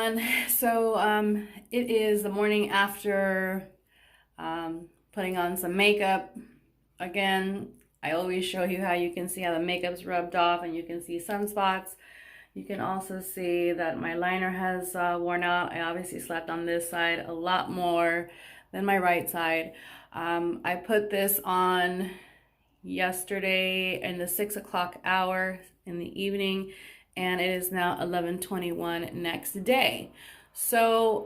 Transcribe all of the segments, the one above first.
everyone. So it is the morning after putting on some makeup. Again, I always show you how you can see how the makeup's rubbed off and you can see sunspots. You can also see that my liner has worn out. I obviously slept on this side a lot more than my right side. I put this on yesterday in the 6 o'clock hour in the evening, and it is now 11:21 next day. So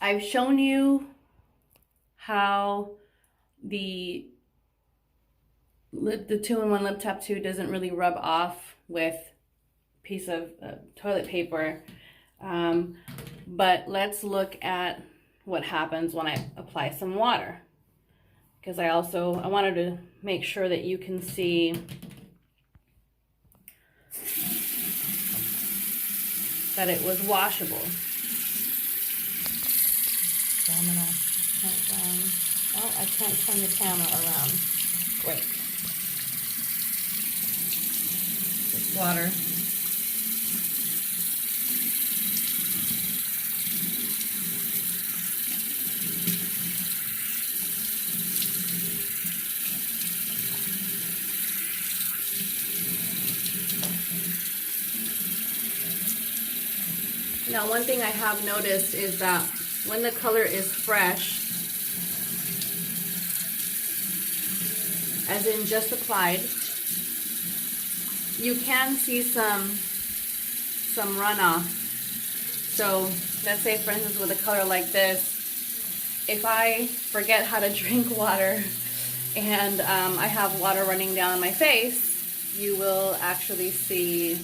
I've shown you how the 2-in-1 Lip Tattoo doesn't really rub off with a piece of toilet paper, but let's look at what happens when I apply some water, because I wanted to make sure that you can see that it was washable. So I'm gonna oh, I can't turn the camera around. Great. Just water. Now, one thing I have noticed is that when the color is fresh, as in just applied, you can see some runoff. So let's say, for instance, with a color like this, if I forget how to drink water and I have water running down my face, you will actually see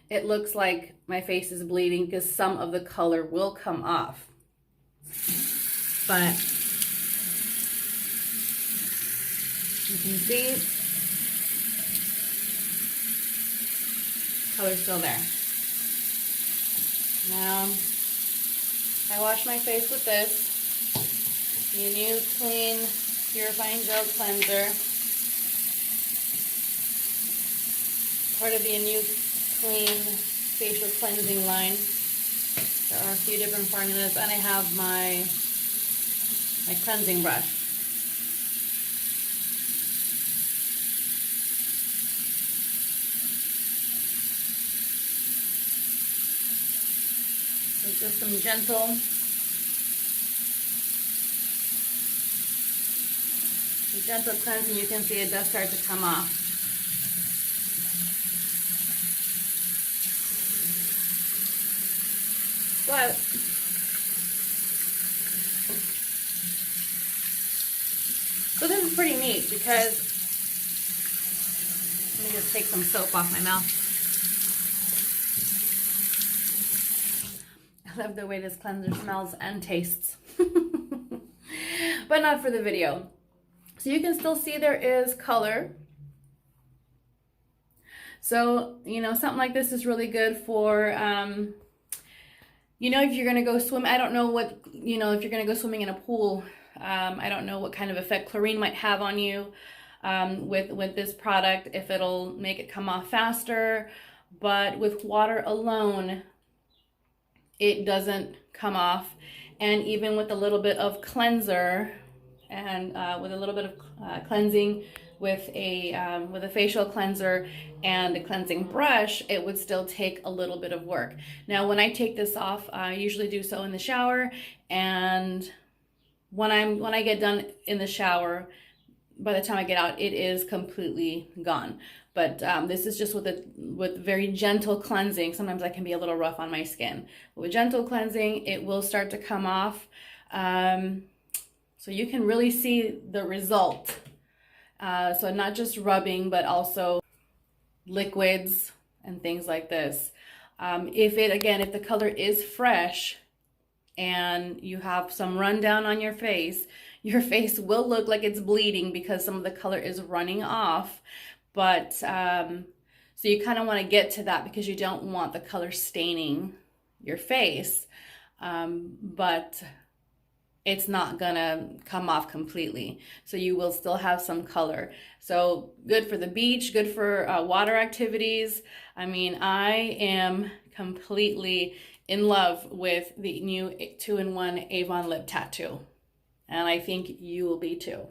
it looks like my face is bleeding because some of the color will come off. But you can see color's still there. Now I wash my face with this, the new clean purifying gel cleanser, part of the new clean facial cleansing line. There are a few different formulas, and I have my cleansing brush. So just some gentle cleansing. You can see it does start to come off. But so this is pretty neat because, let me just take some soap off my mouth. I love the way this cleanser smells and tastes. But not for the video. So you can still see there is color. So, you know, something like this is really good for if you're going to go swim. I don't know what, if you're going to go swimming in a pool, I don't know what kind of effect chlorine might have on you with this product, if it'll make it come off faster. But with water alone, it doesn't come off. And even with a little bit of cleanser and with a little bit of cleansing with a facial cleanser and a cleansing brush, it would still take a little bit of work. Now, when I take this off, I usually do so in the shower, and when I get done in the shower, by the time I get out, it is completely gone. But this is just with very gentle cleansing. Sometimes I can be a little rough on my skin. But with gentle cleansing, it will start to come off. So you can really see the result. So not just rubbing, but also liquids and things like this. If the color is fresh and you have some rundown on your face will look like it's bleeding because some of the color is running off. But so you kind of want to get to that because you don't want the color staining your face. But it's not gonna come off completely. So you will still have some color. So good for the beach, good for water activities. I mean, I am completely in love with the new 2-in-1 Avon lip tattoo. And I think you will be too.